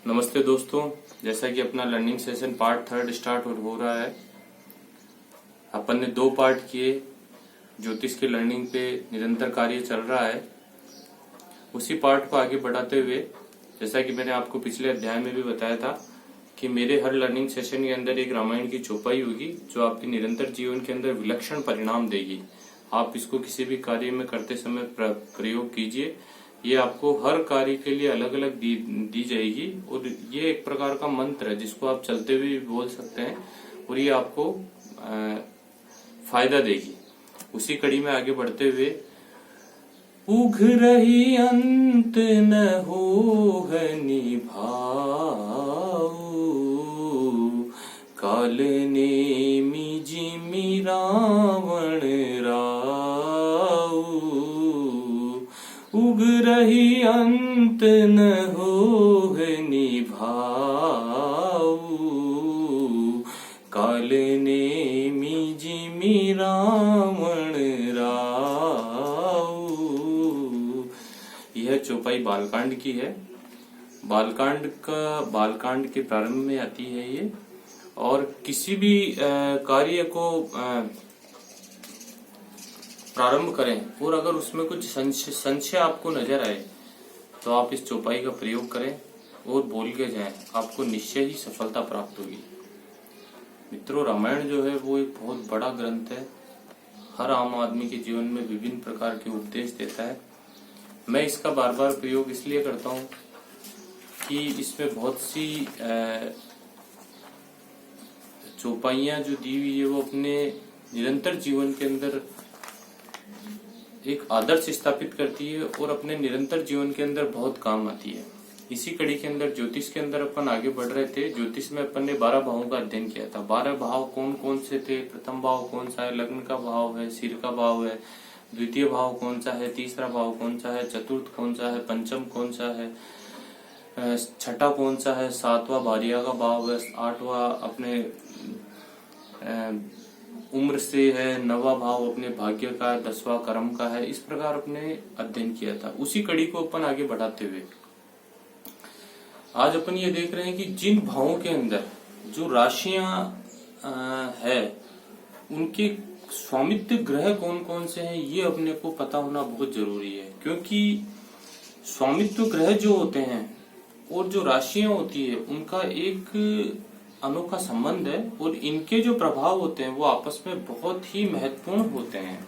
नमस्ते दोस्तों, जैसा कि अपना लर्निंग सेशन पार्ट 3 स्टार्ट हो रहा है। अपन ने 2 पार्ट किए। ज्योतिष के लर्निंग पे निरंतर कार्य चल रहा है। उसी पार्ट को आगे बढ़ाते हुए, जैसा कि मैंने आपको पिछले अध्याय में भी बताया था कि मेरे हर लर्निंग सेशन के अंदर एक रामायण की चौपाई होगी जो आपके निरंतर जीवन के अंदर विलक्षण परिणाम देगी। आप इसको किसी भी कार्य में करते समय प्रयोग कीजिए। ये आपको हर कार्य के लिए अलग अलग दी जाएगी और ये एक प्रकार का मंत्र है जिसको आप चलते हुए भी बोल सकते हैं और ये आपको फायदा देगी। उसी कड़ी में आगे बढ़ते हुए, उघ रही अंत न हो है निभाऊ, काल नेमि जिमि रावण राऊ, उग रही अंत न हो है निभाऊ, काल नेमि जिमि रावण राऊ। यह चौपाई बालकांड की है। बालकांड के प्रारंभ में आती है ये। और किसी भी कार्य को प्रारंभ करें और अगर उसमें कुछ संशय आपको नजर आए तो आप इस चौपाई का प्रयोग करें और बोल के जाएं, आपको निश्चय ही सफलता प्राप्त होगी। मित्रों, रामायण जो है वो एक बहुत बड़ा ग्रंथ है। हर आम आदमी के जीवन में विभिन्न प्रकार के उपदेश देता है। मैं इसका बार बार प्रयोग इसलिए करता हूँ कि इसमें बहुत सी चौपाइयां जो दी हुई है वो अपने निरंतर जीवन के अंदर एक आदर्श स्थापित करती है और अपने निरंतर जीवन के अंदर बहुत काम आती है। इसी कड़ी के अंदर ज्योतिष के अंदर अपन आगे बढ़ रहे थे। ज्योतिष में अपन ने 12 भावों का अध्ययन किया था। 12 भाव कौन कौन से थे? प्रथम भाव कौन सा है? लग्न का भाव है, सिर का भाव है। द्वितीय भाव कौन सा है? तीसरा भाव कौन सा है? चतुर्थ कौन सा है? पंचम कौन सा है? छठा कौन सा है? 7वां भार्या का भाव है। 8वां अपने उम्र से है। 9वां भाव अपने भाग्य का है। 10वां कर्म का है। इस प्रकार अपने अध्ययन किया था। उसी कड़ी को अपन आगे बढ़ाते हुए आज अपन ये देख रहे हैं कि जिन भावों के अंदर जो राशियां है उनके स्वामित्व ग्रह कौन कौन से हैं ये अपने को पता होना बहुत जरूरी है। क्योंकि स्वामित्व ग्रह जो होते हैं और जो राशियां होती है उनका एक अनोखा संबंध है और इनके जो प्रभाव होते हैं वो आपस में बहुत ही महत्वपूर्ण होते हैं।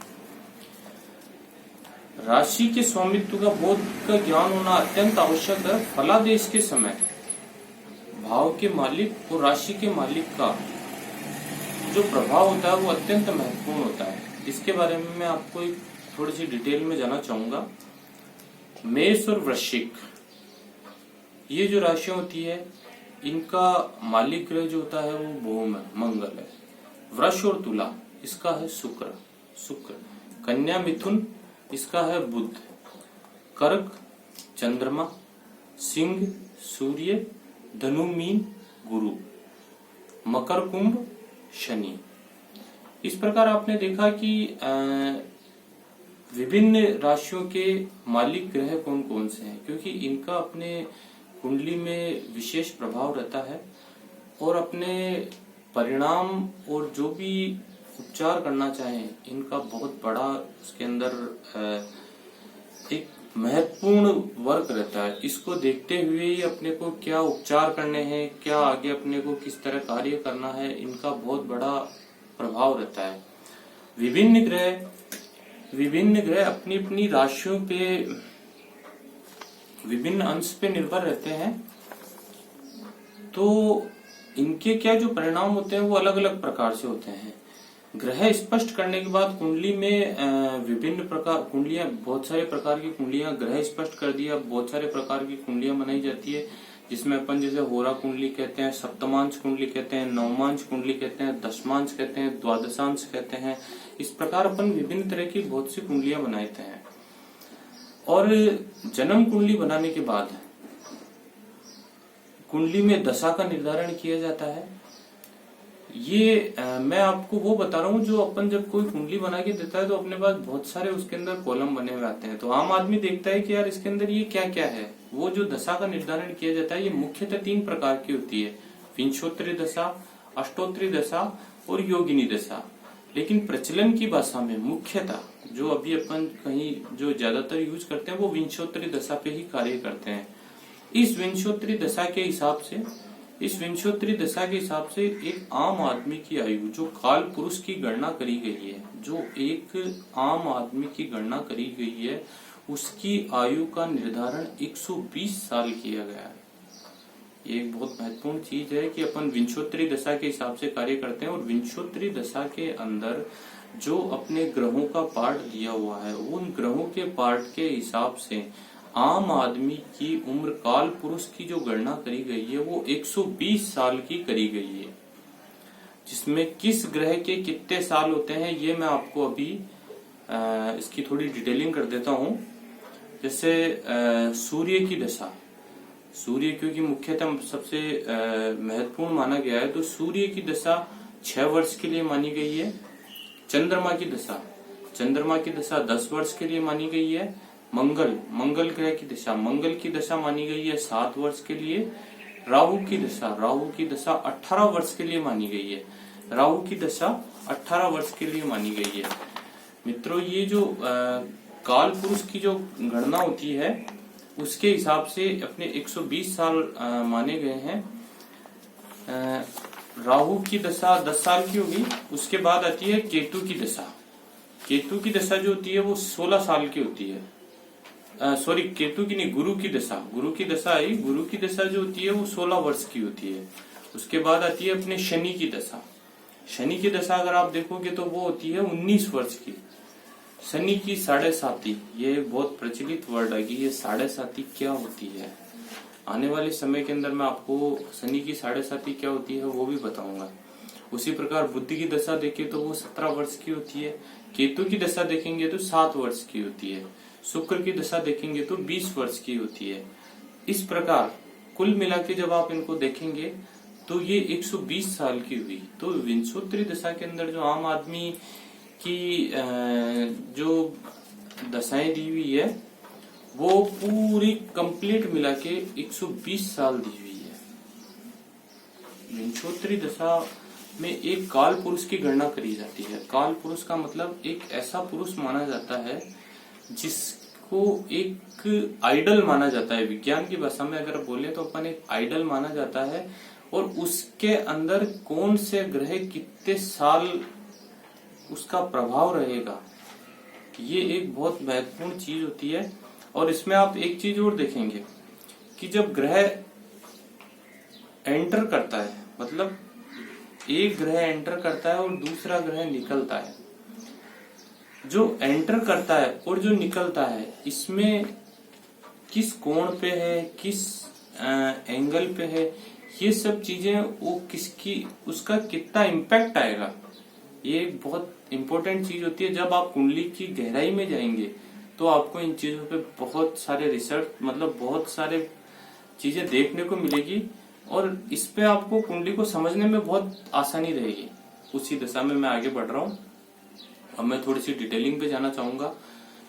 राशि के स्वामित्व का बोध का ज्ञान होना अत्यंत आवश्यक है। फलादेश के समय भाव के मालिक और राशि के मालिक का जो प्रभाव होता है वो अत्यंत महत्वपूर्ण होता है। इसके बारे में मैं आपको एक थोड़ी सी डिटेल में जानना चाहूंगा। मेष और वृश्चिक ये जो राशियां होती है इनका मालिक ग्रह जो होता है वो भूम है, मंगल है। वृष और तुला इसका है शुक्र। कन्या मिथुन इसका है बुध। कर्क चंद्रमा। सिंह सूर्य। धनु मीन गुरु। मकर कुंभ शनि। इस प्रकार आपने देखा कि विभिन्न राशियों के मालिक ग्रह कौन कौन से हैं, क्योंकि इनका अपने कुंडली में विशेष प्रभाव रहता है और अपने परिणाम और जो भी उपचार करना चाहें इनका बहुत बड़ा उसके अंदर एक महत्वपूर्ण वर्क रहता है। इसको देखते हुए ही अपने को क्या उपचार करने हैं, क्या आगे अपने को किस तरह कार्य करना है, इनका बहुत बड़ा प्रभाव रहता है। विभिन्न ग्रह अपनी अपनी राशियों पे विभिन्न अंश पे निर्भर रहते हैं, तो इनके क्या जो परिणाम होते हैं वो अलग अलग प्रकार से होते हैं। ग्रह स्पष्ट करने के बाद कुंडली में विभिन्न प्रकार कुंडलियां, बहुत सारे प्रकार की कुंडलियां ग्रह स्पष्ट कर दिया, बहुत सारे प्रकार की कुंडलियां बनाई जाती है जिसमें अपन जैसे होरा कुंडली कहते हैं, सप्तमांश कुंडली कहते हैं, नवमांश कुंडली कहते हैं, दशमांश कहते हैं, द्वादशांश कहते हैं। इस प्रकार अपन विभिन्न तरह की बहुत सी कुंडलियां बनाते हैं। और जन्म कुंडली बनाने के बाद कुंडली में दशा का निर्धारण किया जाता है। मैं आपको वो बता रहा हूँ जो अपन जब कोई कुंडली बना के देता है तो अपने पास बहुत सारे उसके अंदर कॉलम बने हुए आते हैं। तो आम आदमी देखता है कि यार इसके अंदर ये क्या क्या है। वो जो दशा का निर्धारण किया जाता है ये मुख्यतः 3 प्रकार की होती है, विंशोत्तरी दशा, अष्टोत्तरी दशा और योगिनी दशा। लेकिन प्रचलन की भाषा में मुख्यतः जो अभी अपन कहीं जो ज्यादातर यूज करते हैं वो विंशोत्तरी दशा पे ही कार्य करते हैं। इस विंशोत्तरी दशा के हिसाब से एक आम आदमी की आयु जो काल पुरुष की गणना करी गई है, जो एक आम आदमी की गणना करी गई है, उसकी आयु का निर्धारण 120 साल किया गया है। ये एक बहुत महत्वपूर्ण चीज है कि अपन विंशोत्तरी दशा के हिसाब से कार्य करते हैं और विंशोत्तरी दशा के अंदर जो अपने ग्रहों का पार्ट दिया हुआ है उन ग्रहों के पार्ट के हिसाब से आम आदमी की उम्र काल पुरुष की जो गणना करी गई है वो 120 साल की करी गई है। जिसमें किस ग्रह के कितने साल होते हैं ये मैं आपको अभी इसकी थोड़ी डिटेलिंग कर देता हूँ। जैसे सूर्य की दशा, सूर्य क्योंकि मुख्यतः सबसे महत्वपूर्ण माना गया है तो सूर्य की दशा 6 वर्ष के लिए मानी गई है। चंद्रमा की दशा 10 वर्ष के लिए मानी गई है। मंगल ग्रह की दशा, मंगल की दशा मानी गई है 7 वर्ष के लिए। राहु की दशा 18 वर्ष के लिए मानी गई है। राहु की दशा 18 वर्ष के लिए मानी गई है। मित्रों, ये जो काल पुरुष की जो गणना होती है उसके हिसाब से अपने 120 साल माने गए हैं। राहु की दशा 10 साल की होगी। उसके बाद आती है केतु की दशा। केतु की दशा जो होती है वो 16 साल की होती है। केतु की नहीं, गुरु की दशा आई। गुरु की दशा जो होती है वो 16 वर्ष की होती है। उसके बाद आती है अपने शनि की दशा। शनि की दशा अगर आप देखोगे तो वो होती है 19 वर्ष की। शनि की 7.5, ये बहुत प्रचलित वर्ड है कि ये 7.5 क्या होती है। आने वाले समय के अंदर मैं आपको शनि की 7.5 क्या होती है वो भी बताऊंगा। उसी प्रकार बुध की दशा देखें तो वो 17 वर्ष की होती है। केतु की दशा देखेंगे तो 7 वर्ष की होती है। शुक्र की दशा देखेंगे तो 20 वर्ष की होती है। इस प्रकार कुल मिला के जब आप इनको देखेंगे तो ये 120 साल की हुई। तो विंशोत्तरी दशा के अंदर जो आम आदमी की जो दशाएं दी हुई है वो पूरी कंप्लीट मिला के 120 साल दी हुई है। विंशोत्तरी दशा में एक काल पुरुष की गणना करी जाती है। काल पुरुष का मतलब एक ऐसा पुरुष माना जाता है जिसको एक आइडल माना जाता है। विज्ञान की भाषा में अगर बोले तो अपन एक आइडल माना जाता है और उसके अंदर कौन से ग्रह कितने साल उसका प्रभाव रहेगा, ये एक बहुत महत्वपूर्ण चीज होती है। और इसमें आप एक चीज और देखेंगे कि जब ग्रह एंटर करता है, मतलब एक ग्रह एंटर करता है और दूसरा ग्रह निकलता है, जो एंटर करता है और जो निकलता है इसमें किस कोण पे है, किस एंगल पे है, ये सब चीजें वो किसकी उसका कितना इम्पैक्ट आएगा, ये एक बहुत इंपॉर्टेंट चीज होती है। जब आप कुंडली की गहराई में जाएंगे तो आपको इन चीजों पे बहुत सारे रिसर्च, मतलब बहुत सारे चीजें देखने को मिलेगी और इस पे आपको कुंडली को समझने में बहुत आसानी रहेगी। उसी दिशा में मैं आगे बढ़ रहा हूँ। अब मैं थोड़ी सी डिटेलिंग पे जाना चाहूंगा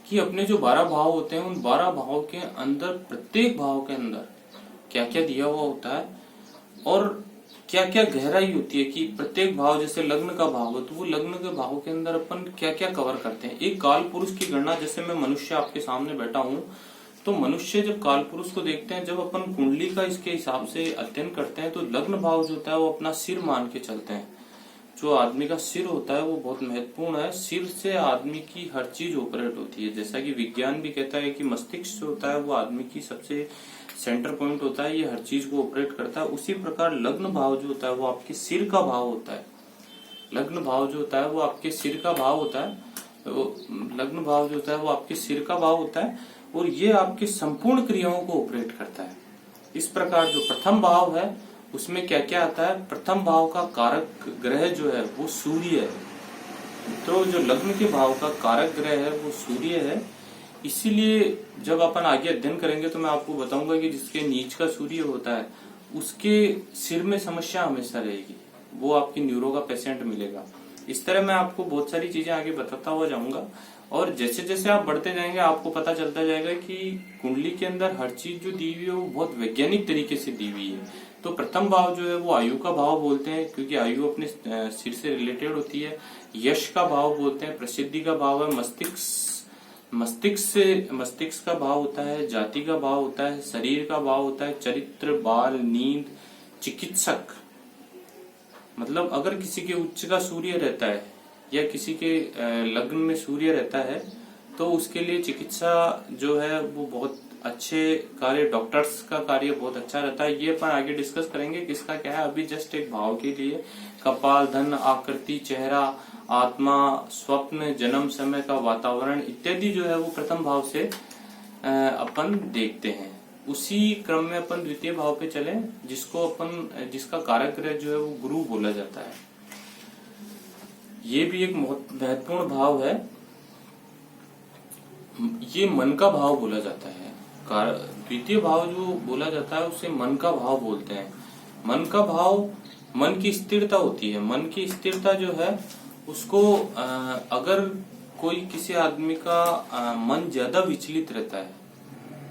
कि अपने जो 12 भाव होते हैं उन 12 भावों के अंदर, प्रत्येक भाव के अंदर क्या क्या दिया हुआ होता है और क्या क्या गहराई होती है कि प्रत्येक भाव, जैसे लग्न का भाव हो तो वो लग्न के भावों के अंदर अपन क्या क्या कवर करते हैं। एक काल पुरुष की गणना, जैसे मैं मनुष्य आपके सामने बैठा हूँ तो मनुष्य जब काल पुरुष को देखते हैं, जब अपन कुंडली का इसके हिसाब से अध्ययन करते हैं तो लग्न भाव जो होता है वो अपना सिर मान के चलते हैं। जो आदमी का सिर होता है वो बहुत महत्वपूर्ण है। सिर से आदमी की हर चीज ऑपरेट होती है। जैसा कि विज्ञान भी कहता है कि मस्तिष्क जो होता है वो आदमी की सबसे सेंटर पॉइंट होता है, ये हर चीज को ऑपरेट करता है। उसी प्रकार लग्न भाव जो होता है वो आपके सिर का भाव होता है। लग्न भाव जो होता है वो आपके सिर का भाव होता है। लग्न भाव जो होता है वो आपके सिर का भाव होता है और ये आपके संपूर्ण क्रियाओं को ऑपरेट करता है। इस प्रकार जो प्रथम भाव है उसमें क्या क्या आता है, प्रथम भाव का कारक ग्रह जो है वो सूर्य है। तो जो लग्न के भाव का कारक ग्रह है वो सूर्य है। इसीलिए जब अपन आगे अध्ययन करेंगे तो मैं आपको बताऊंगा कि जिसके नीच का सूर्य होता है उसके सिर में समस्या हमेशा रहेगी। वो आपकी न्यूरो का पेशेंट मिलेगा। इस तरह मैं आपको बहुत सारी चीजें आगे बताता हुआ जाऊंगा, और जैसे जैसे आप बढ़ते जाएंगे आपको पता चलता जाएगा कि कुंडली के अंदर हर चीज जो दी हुई है वो बहुत वैज्ञानिक तरीके से दी हुई है। तो प्रथम भाव जो है वो आयु का भाव बोलते हैं, क्योंकि आयु अपने सिर से रिलेटेड होती है। यश का भाव बोलते हैं, प्रसिद्धि का भाव है, मस्तिष्क का भाव होता है, जाति का भाव होता है, शरीर का भाव होता है, चरित्र, बाल, नींद, चिकित्सक। मतलब अगर किसी के उच्च का सूर्य रहता है या किसी के लग्न में सूर्य रहता है तो उसके लिए चिकित्सा जो है वो बहुत अच्छे कार्य, डॉक्टर्स का कार्य बहुत अच्छा रहता है। ये अपन आगे डिस्कस करेंगे किसका क्या है। अभी जस्ट एक भाव के लिए कपाल, धन, आकृति, चेहरा, आत्मा, स्वप्न, जन्म समय का वातावरण इत्यादि जो है वो प्रथम भाव से अपन देखते हैं। उसी क्रम में अपन द्वितीय भाव पे चले, जिसका कारक ग्रह जो है वो गुरु बोला जाता है। ये भी एक बहुत महत्वपूर्ण भाव है। ये मन का भाव बोला जाता है। द्वितीय भाव जो बोला जाता है उसे मन का भाव बोलते हैं। मन का भाव मन की स्थिरता होती है। मन की स्थिरता जो है उसको अगर कोई किसी आदमी का मन ज्यादा विचलित रहता है,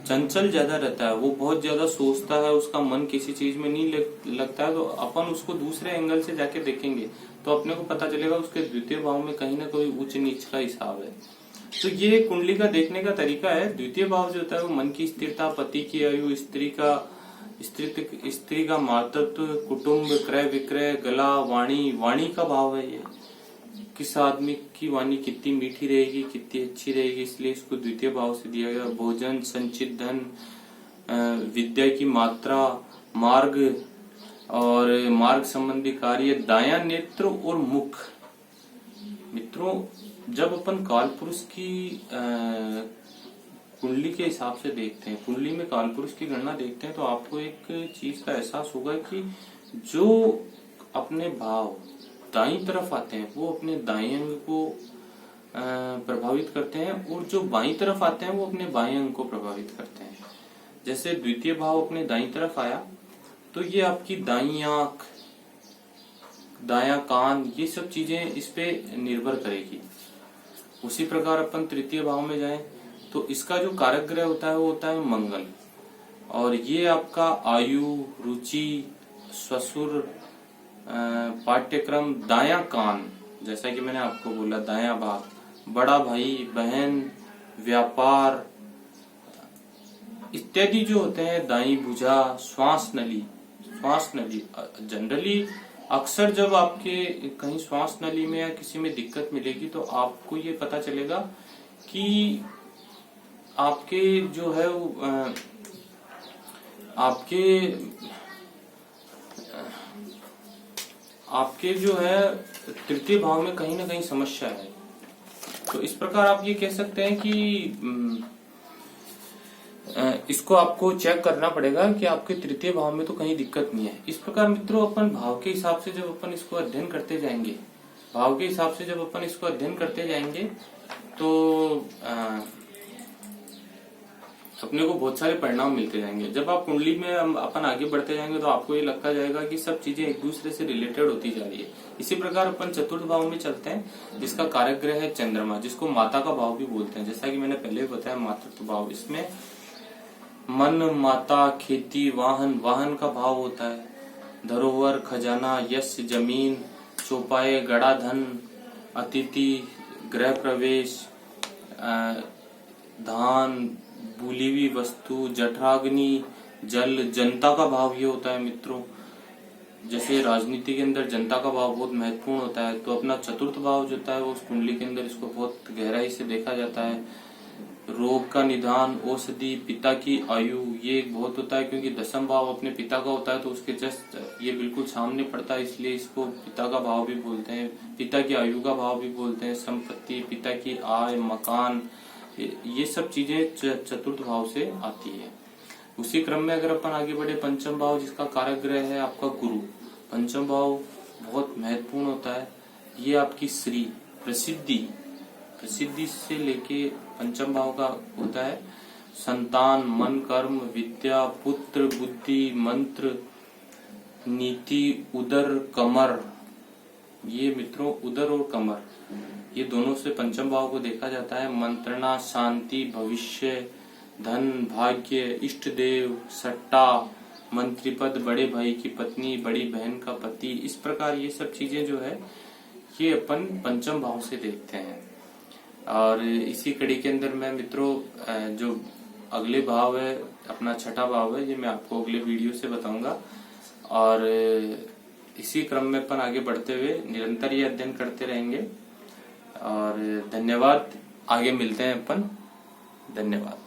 चंचल ज्यादा रहता है, वो बहुत ज्यादा सोचता है, उसका मन किसी चीज में नहीं लगता है, तो अपन उसको दूसरे एंगल से जाके देखेंगे तो अपने को पता चलेगा उसके द्वितीय भाव में कहीं ना कोई उच्च नीच का हिसाब है। तो ये कुंडली का देखने का तरीका है। द्वितीय भाव जो होता है वो मन की स्थिरता, पति की आयु, स्त्री का मातृत्व, कुटुंब, क्रय विक्रय, गला, वाणी का भाव है। ये किस आदमी की वाणी कितनी मीठी रहेगी, कितनी अच्छी रहेगी, इसलिए इसको द्वितीय भाव से दिया गया। भोजन, संचित धन, विद्या की मात्रा, मार्ग और मार्ग संबंधी कार्य, दाया नेत्र और मुख। मित्रों, जब अपन काल पुरुष की कुंडली के हिसाब से देखते हैं, कुंडली में काल पुरुष की गणना देखते हैं, तो आपको एक चीज का एहसास होगा कि जो अपने भाव दाईं तरफ आते हैं वो अपने दाएं अंग को प्रभावित करते हैं, और जो बाईं तरफ आते हैं वो अपने बाएं अंग को प्रभावित करते हैं। जैसे द्वितीय भाव अपने दाईं तरफ आया तो ये आपकी दाईं आंख, दायां कान, ये सब चीजें इस पे निर्भर करेगी। उसी प्रकार अपन तृतीय भाव में जाएं तो इसका जो कारक ग्रह होता है वो होता है मंगल, और ये आपका आयु, रुचि, ससुर, पाठ्यक्रम, दायां कान, जैसा कि मैंने आपको बोला दायां भाग, बड़ा भाई, बहन, व्यापार इत्यादि जो होते हैं, दाईं भुजा, श्वास नली। जनरली अक्सर जब आपके कहीं श्वास नली में या किसी में दिक्कत मिलेगी तो आपको ये पता चलेगा कि आपके जो है आपके जो है तृतीय भाव में कहीं ना कहीं समस्या है। तो इस प्रकार आप ये कह सकते हैं कि इसको आपको चेक करना पड़ेगा कि आपके तृतीय भाव में तो कहीं दिक्कत नहीं है। इस प्रकार मित्रों, अपन भाव के हिसाब से जब अपन इसको अध्ययन करते जाएंगे तो अपने को बहुत सारे परिणाम मिलते जाएंगे। जब आप कुंडली में अपन आगे बढ़ते जाएंगे तो आपको ये लगता जाएगा कि सब चीजें एक दूसरे से रिलेटेड होती जा रही है। इसी प्रकार अपन चतुर्थ भाव में चलते हैं, जिसका कारक ग्रह है चंद्रमा, जिसको माता का भाव भी बोलते हैं। जैसा कि मैंने पहले बताया, मातृत्व भाव, इसमें मन, माता, खेती, वाहन का भाव होता है। धरोहर, खजाना, यश, जमीन, चौपाए, गड़ा धन, अतिथि, गृह प्रवेश, धान, भूली हुई वस्तु, जठराग्नि, जल, जनता का भाव ये होता है मित्रों। जैसे राजनीति के अंदर जनता का भाव बहुत महत्वपूर्ण होता है, तो अपना चतुर्थ भाव जो होता है वो उस कुंडली के अंदर इसको बहुत गहराई से देखा जाता है। रोग का निदान, औषधि, पिता की आयु, ये बहुत होता है, क्योंकि दसम भाव अपने पिता का होता है तो उसके जस्ट ये बिल्कुल सामने पड़ता है, इसलिए इसको पिता का भाव भी बोलते हैं, पिता की आयु का भाव भी बोलते हैं। संपत्ति, पिता की आय, मकान, ये सब चीजें चतुर्थ भाव से आती है। उसी क्रम में अगर अपन आगे बढ़े, पंचम भाव, जिसका कारक ग्रह है आपका गुरु। पंचम भाव बहुत महत्वपूर्ण होता है। ये आपकी श्री, प्रसिद्धि से लेके पंचम भाव का होता है संतान, मन, कर्म, विद्या, पुत्र, बुद्धि, मंत्र, नीति, उदर, कमर, ये मित्रों उदर और कमर, ये दोनों से पंचम भाव को देखा जाता है। मंत्रणा, शांति, भविष्य, धन, भाग्य, इष्ट देव, सट्टा, मंत्री पद, बड़े भाई की पत्नी, बड़ी बहन का पति, इस प्रकार ये सब चीजें जो है ये अपन पंचम भाव से देखते हैं। और इसी कड़ी के अंदर मैं मित्रों जो अगले भाव है, अपना छठा भाव है, ये मैं आपको अगले वीडियो से बताऊंगा। और इसी क्रम में अपन आगे बढ़ते हुए निरंतर ये अध्ययन करते रहेंगे। और धन्यवाद, आगे मिलते हैं अपन। धन्यवाद।